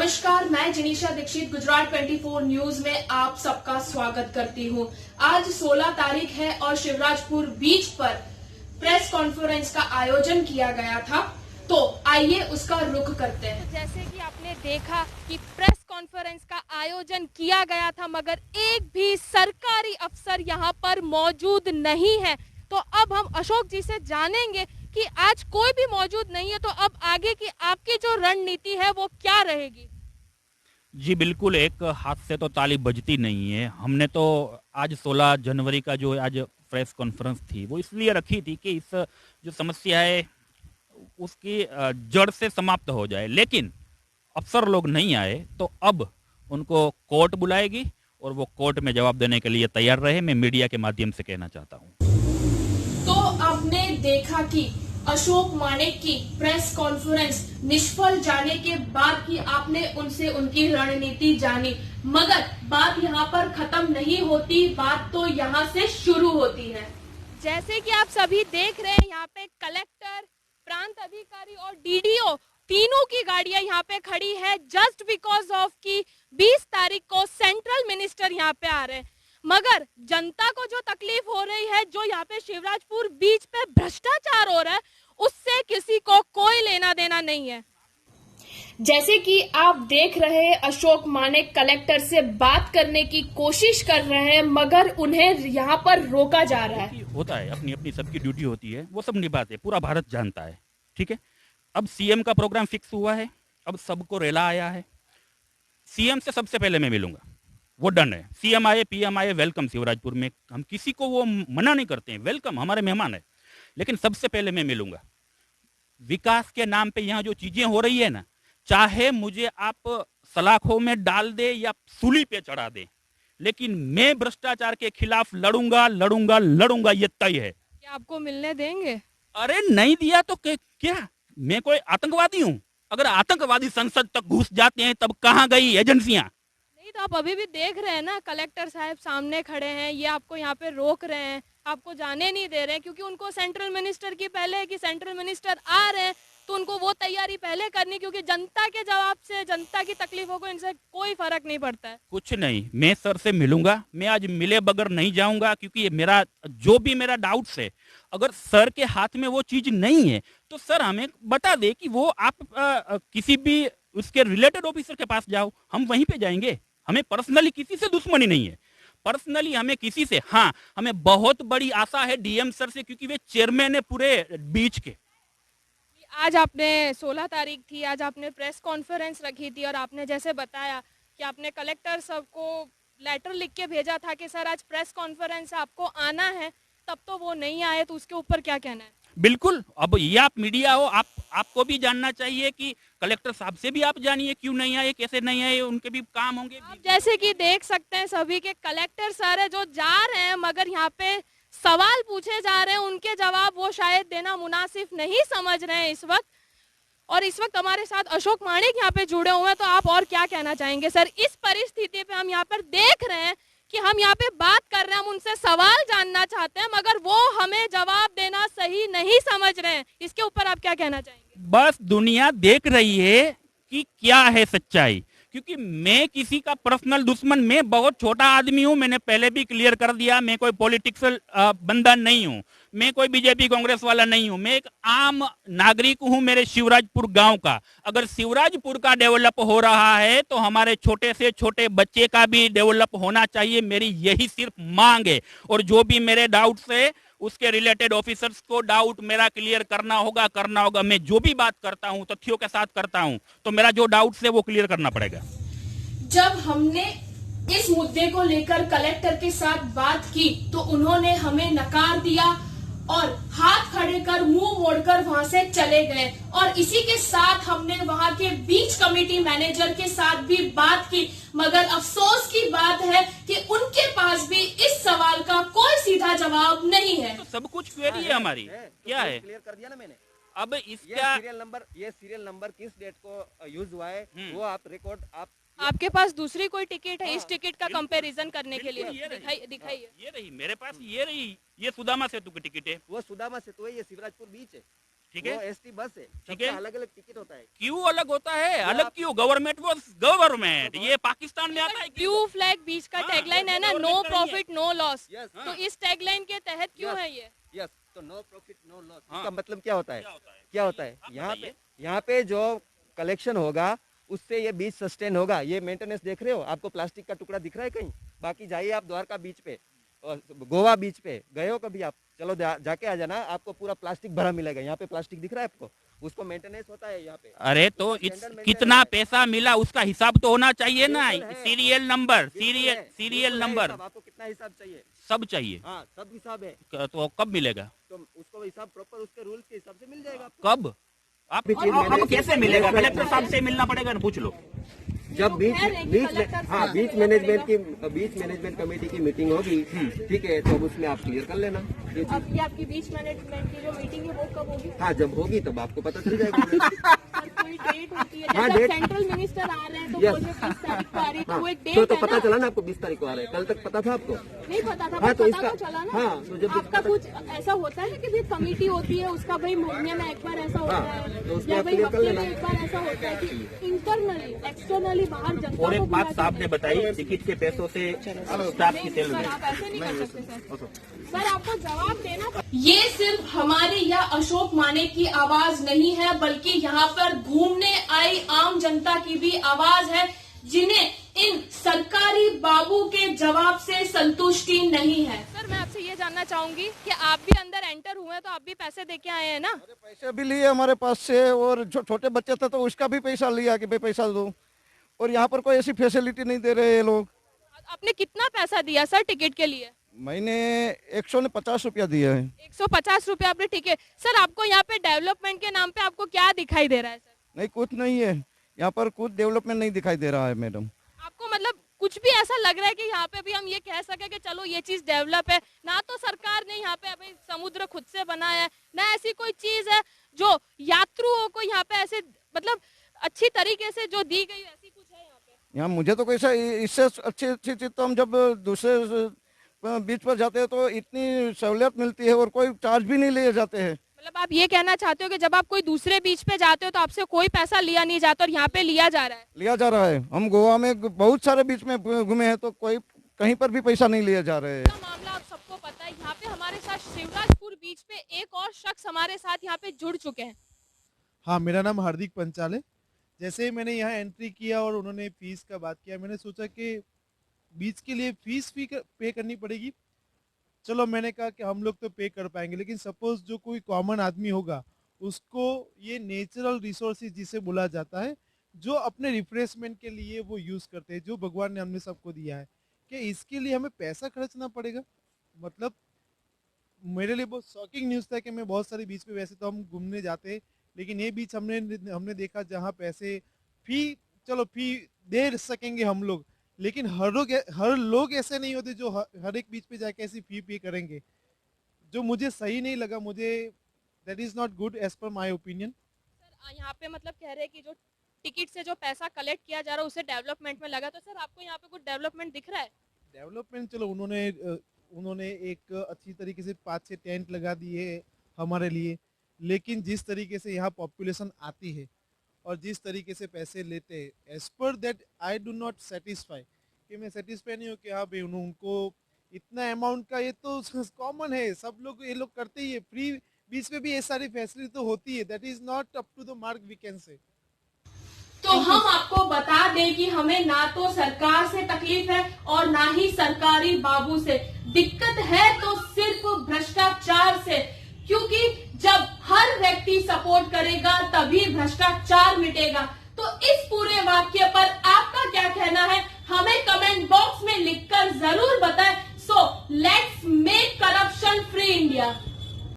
नमस्कार, मैं जिनीशा दीक्षित गुजरात 24 न्यूज में आप सबका स्वागत करती हूं। आज 16 तारीख है और शिवराजपुर बीच पर प्रेस कॉन्फ्रेंस का आयोजन किया गया था, तो आइए उसका रुख करते हैं। जैसे कि आपने देखा कि प्रेस कॉन्फ्रेंस का आयोजन किया गया था, मगर एक भी सरकारी अफसर यहाँ पर मौजूद नहीं है। तो अब हम अशोक जी से जानेंगे कि आज कोई भी मौजूद नहीं है, तो अब आगे की आपकी जो रणनीति है वो क्या रहेगी? जी बिल्कुल, एक हाथ से तो ताली बजती नहीं है। हमने तो आज 16 जनवरी का जो आज प्रेस कॉन्फ्रेंस थी वो इसलिए रखी थी कि इस जो समस्या है उसकी जड़ से समाप्त हो जाए, लेकिन अफसर लोग नहीं आए तो अब उनको कोर्ट बुलाएगी और वो कोर्ट में जवाब देने के लिए तैयार रहे। मैं मीडिया के माध्यम से कहना चाहता हूँ। तो आपने देखा कि अशोक माणेक की प्रेस कॉन्फ्रेंस निष्फल जाने के बाद की आपने उनसे उनकी रणनीति जानी, मगर बात यहाँ पर खत्म नहीं होती, बात तो यहाँ से शुरू होती है। जैसे कि आप सभी देख रहे हैं, यहाँ पे कलेक्टर, प्रांत अधिकारी और डीडीओ तीनों की गाड़ियां यहाँ पे खड़ी है, जस्ट बिकॉज ऑफ कि 20 तारीख को सेंट्रल मिनिस्टर यहाँ पे आ रहे हैं। मगर जनता को जो तकलीफ हो रही है, जो यहाँ पे शिवराजपुर बीच पे भ्रष्टाचार हो रहा है, उससे किसी को कोई लेना देना नहीं है। जैसे कि आप देख रहे हैं, अशोक माणेक कलेक्टर से बात करने की कोशिश कर रहे हैं, मगर उन्हें यहाँ पर रोका जा रहा है। होता है, अपनी अपनी सबकी ड्यूटी होती है, वो सब निभाते, पूरा भारत जानता है। ठीक है, अब सीएम का प्रोग्राम फिक्स हुआ है, अब सबको रेला आया है। सीएम से सबसे पहले मैं मिलूंगा, वो डन है। सीएम आए, पीएम आए, वेलकम शिवराजपुर में, हम किसी को वो मना नहीं करते हैं, वेलकम, हमारे मेहमान है। लेकिन सबसे पहले मैं मिलूंगा। विकास के नाम पे यहाँ जो चीजें हो रही है ना, चाहे मुझे आप सलाखों में डाल दे या सूली पे चढ़ा दे, लेकिन मैं भ्रष्टाचार के खिलाफ लड़ूंगा लड़ूंगा लड़ूंगा, ये तय है। क्या आपको मिलने देंगे? अरे नहीं दिया तो क्या, मैं कोई आतंकवादी हूँ? अगर आतंकवादी संसद तक घुस जाते हैं तब कहाँ गई एजेंसियां? नहीं, तो आप अभी भी देख रहे हैं ना, कलेक्टर साहब सामने खड़े हैं, ये आपको यहाँ पे रोक रहे हैं, आपको जाने नहीं दे रहे हैं, क्योंकि उनको सेंट्रल मिनिस्टर की पहले है कि सेंट्रल मिनिस्टर आ रहे हैं तो उनको वो तैयारी पहले करनी, क्योंकि जनता के जवाब से, जनता की तकलीफों को इनसे कोई फर्क नहीं पड़ता है। कुछ नहीं, मैं सर से मिलूंगा। मैं आज मिले बगैर नहीं जाऊंगा, क्योंकि मेरा जो भी मेरा डाउट्स है, अगर सर के हाथ में वो चीज नहीं है तो सर हमें बता दे कि वो आप किसी भी उसके रिलेटेड ऑफिसर के पास जाओ, हम वहीं पे जाएंगे। हमें पर्सनली किसी से दुश्मनी नहीं है, पर्सनली हमें किसी से, हाँ हमें बहुत बड़ी आशा है डीएम सर से, क्योंकि वे चेयरमैन है पूरे बीच के। आज आपने 16 तारीख थी, आज आपने प्रेस कॉन्फ्रेंस रखी थी और आपने जैसे बताया कि आपने कलेक्टर साहब को लेटर लिख के भेजा था कि सर आज प्रेस कॉन्फ्रेंस आपको आना है, तब तो वो नहीं आए, तो उसके ऊपर क्या कहना है? बिल्कुल, अब ये आप मीडिया हो, आपको भी जानना चाहिए कि कलेक्टर साहब से भी आप जानिए क्यों नहीं आए, कैसे नहीं आए, उनके भी काम होंगे। आप जैसे कि देख सकते हैं सभी के कलेक्टर सर है जो जा रहे हैं, मगर यहाँ पे सवाल पूछे जा रहे हैं, उनके जवाब वो शायद देना मुनासिब नहीं समझ रहे हैं इस वक्त। और इस वक्त हमारे साथ अशोक माणेक यहाँ पे जुड़े हुए हैं, तो आप और क्या कहना चाहेंगे सर? इस परिस्थिति पे हम यहाँ पर देख रहे हैं कि हम यहाँ पे बात कर रहे हैं, हम उनसे सवाल जानना चाहते हैं, मगर वो हमें जवाब देना सही नहीं समझ रहे हैं, इसके ऊपर आप क्या कहना चाहेंगे? बस दुनिया देख रही है कि क्या है सच्चाई, क्योंकि मैं किसी का पर्सनल दुश्मन, मैं बहुत छोटा आदमी हूं, मैंने पहले भी क्लियर कर दिया, मैं कोई पॉलिटिक्सल बंदा नहीं हूं, मैं कोई बीजेपी कांग्रेस वाला नहीं हूं, मैं एक आम नागरिक हूं मेरे शिवराजपुर गांव का। अगर शिवराजपुर का डेवलप हो रहा है तो हमारे छोटे से छोटे बच्चे का भी डेवलप होना चाहिए, मेरी यही सिर्फ मांग है। और जो भी मेरे डाउट्स है उसके रिलेटेड ऑफिसर्स को डाउट मेरा क्लियर करना होगा। मैं जो भी बात करता हूं तथ्यों के साथ करता हूं, तो मेरा जो डाउट्स है वो क्लियर करना पड़ेगा। जब हमने इस मुद्दे को लेकर कलेक्टर के साथ बात की तो उन्होंने हमें नकार दिया और हाथ खड़े कर, मुंह मोड़कर वहां से चले गए। और इसी के साथ हमने वहां के बीच कमेटी मैनेजर के साथ भी बात की, मगर अफसोस की बात है कि उनके पास भी इस सवाल का कोई सीधा जवाब नहीं है। तो सब कुछ क्वेरी है हमारी, क्या है? क्लियर कर दिया ना मैंने। अब इसका ये सीरियल नंबर किस डेट को यूज हुआ है वो आप रिकॉर्ड आपके पास दूसरी कोई टिकट है इस टिकट का कंपैरिजन करने के लिए? दिखाइए। ये रही मेरे पास, ये रही, ये सुदामा सेतु की टिकट है। वो सुदामा सेतु है, ये शिवराजपुर बीच है। ठीक है, वो एसटी बस है, ठीक सबका है। अलग अलग टिकट होता है। क्यों अलग होता है? अलग क्यों? गवर्नमेंट वो गवर्नमेंट, ये पाकिस्तान में आता है क्यों? ब्लू फ्लैग बीच का हाँ, टैगलाइन है ना, ये नो government का नहीं है। Profit no loss. यस तो इस टैगलाइन के तहत क्यों है ये? यस, तो नो प्रॉफिट नो लॉस हाँ। इसका मतलब क्या होता है? क्या होता है? क्या होता है? आप यहाँ बताइए। पे जो कलेक्शन होगा उससे ये बीच सस्टेन होगा। ये मेंटेनेंस देख रहे हो, आपको प्लास्टिक का टुकड़ा दिख रहा है कहीं? बाकी जाइए आप द्वारका बीच पे और गोवा बीच पे गए हो कभी आप? चलो जाके आ जाना, आपको पूरा प्लास्टिक भरा मिलेगा। यहाँ पे प्लास्टिक दिख रहा है आपको? उसको मेंटेनेंस होता है यहाँ पे। अरे तो कितना पैसा मिला उसका हिसाब तो होना चाहिए ना, बिल्कुल है। सीरियल नंबर, बिल्कुल है, सीरियल बिल्कुल है नंबर हिसाब। आपको कितना हिसाब चाहिए? सब चाहिए। हाँ, सब हिसाब है। तो कब मिलेगा? तो उसको हिसाब प्रॉपर उसके रूल्स के हिसाब से मिल जाएगा आपको। कब? अब कैसे मिलेगा? कलेक्टर साहब से मिलना पड़ेगा ना, पूछ लो। जब बीच मैनेजमेंट कमेटी की मीटिंग होगी, ठीक है, तो उसमें आप क्लियर कर लेना ये चीज। अब ये आपकी बीच मैनेजमेंट की जो मीटिंग है वो कब होगी? हाँ, जब होगी तब आपको पता चल जाएगा। सर, कोई डेट होती है? हाँ, जैसे डेट। सेंट्रल मिनिस्टर आ रहे हैं तो Yes. बोल रहे 20 तारीख को आ रही है, तो वो एक तो डेट है पता ना? चला ना आपको 20 तारीख को आ रहा है। कल तक पता था आपको? नहीं पता था, हाँ, बस तो पता इसका- तो चला ना। हाँ, तो जब आपका कुछ ऐसा होता है कि भाई कमेटी होती है उसका भाई महीने में एक बार ऐसा होता हाँ, है, तो उसमें या आप भाई clear कर हफ्ते लेना। में एक बार ऐसा होता है कि इंटरनली एक्सटर्नली बाहर जनता और को एक बात बुला साहब के ने बताई, टिकट के पैसों से स्टाफ की नहीं, सैलरी। सर, आप ऐसे नहीं कर सकते सर आपको जवाब देना पड़ेगा। ये सिर्फ हमारी या अशोक माने की आवाज नहीं है, बल्कि यहाँ पर घूमने आई आम जनता की भी आवाज है, जिन्हें इन सरकारी बाबू के जवाब से संतुष्टि नहीं है। सर मैं आपसे ये जानना चाहूंगी कि आप भी अंदर एंटर हुए हैं तो आप भी पैसे देके आए हैं ना? पैसे भी लिए हमारे पास से, और जो छोटे बच्चे थे तो उसका भी पैसा लिया कि भाई पैसा दो, और यहाँ पर कोई ऐसी फैसिलिटी नहीं दे रहे ये लोग। आपने कितना पैसा दिया सर टिकट के लिए? मैंने 150 रुपया दिया है। 150 रुपए आपने टिकट। सर आपको यहाँ पे डेवलपमेंट के नाम पे आपको क्या दिखाई दे रहा है सर? नहीं, कुछ नहीं है यहाँ पर, कुछ डेवलपमेंट नहीं दिखाई दे रहा है मैडम। आपको मतलब कुछ भी ऐसा लग रहा है कि यहाँ पे भी हम ये कह सके कि चलो ये चीज डेवलप है? ना तो सरकार ने यहाँ पे अभी समुद्र खुद से बनाया है, ना ऐसी कोई चीज है जो यात्रुओं को यहाँ पे ऐसे मतलब अच्छी तरीके से जो दी गई ऐसी कुछ है यहाँ पे? यहाँ मुझे तो कैसा, इससे अच्छी चीज तो हम जब दूसरे बीच पर जाते हैं तो इतनी सहूलियत मिलती है और कोई चार्ज भी नहीं लिए जाते हैं। मतलब आप ये कहना चाहते हो कि जब आप कोई दूसरे बीच पे जाते हो तो आपसे कोई पैसा लिया नहीं जाता और यहाँ पे लिया जा रहा है? लिया जा रहा है। हम गोवा में बहुत सारे बीच में घूमे हैं तो कोई कहीं पर भी पैसा नहीं लिया जा रहा है। मामला आप सबको पता है। यहाँ पे हमारे साथ शिवराजपुर बीच पे एक और शख्स हमारे साथ यहाँ पे जुड़ चुके हैं। हाँ, मेरा नाम हार्दिक पंचाल है। जैसे ही मैंने यहाँ एंट्री किया और उन्होंने फीस का बात किया, मैंने सोचा कि बीच के लिए फीस भी पे करनी पड़ेगी। चलो मैंने कहा कि हम लोग तो पे कर पाएंगे, लेकिन सपोज जो कोई कॉमन आदमी होगा उसको ये नेचुरल रिसोर्सेज जिसे बोला जाता है, जो अपने रिफ्रेशमेंट के लिए वो यूज़ करते हैं, जो भगवान ने हमने सबको दिया है, कि इसके लिए हमें पैसा खर्चना पड़ेगा। मतलब मेरे लिए बहुत शॉकिंग न्यूज़ था कि मैं बहुत सारे बीच पे वैसे तो हम घूमने जाते हैं, लेकिन ये बीच हमने देखा जहाँ पैसे चलो फी दे सकेंगे हम लोग, लेकिन हर लोग ऐसे नहीं होते जो हर एक बीच पे जाके ऐसी फी पे करेंगे, जो मुझे सही नहीं लगा। मुझे that is not good as per my opinion. Sir यहाँ पे मतलब कह रहे हैं कि जो टिकट से जो पैसा कलेक्ट किया जा रहा है उसे डेवलपमेंट में लगा, तो सर आपको यहाँ पे कुछ डेवलपमेंट दिख रहा है? डेवलपमेंट चलो उन्होंने एक अच्छी तरीके से 5-6 टेंट लगा दिए हमारे लिए, लेकिन जिस तरीके से यहाँ पॉपुलेशन आती है और जिस तरीके से पैसे लेते हैं, as per that I do not satisfy, कि मैं सेटिस्फाई नहीं हूँ कि हाँ भाई उनको इतना अमाउंट का, ये तो कॉमन है, सब लोग ये लोग करते ही है। फ्री बीच में भी ये सारी फैसिलिटी तो होती है, that is not up to the mark we can say. तो हम आपको बता दें कि हमें ना तो सरकार से तकलीफ है और ना ही सरकारी बाबू से। दिक्कत है तो सिर्फ भ्रष्टाचार से, क्योंकि जब हर व्यक्ति सपोर्ट करेगा तभी भ्रष्टाचार मिटेगा। तो इस पूरे वाक्य पर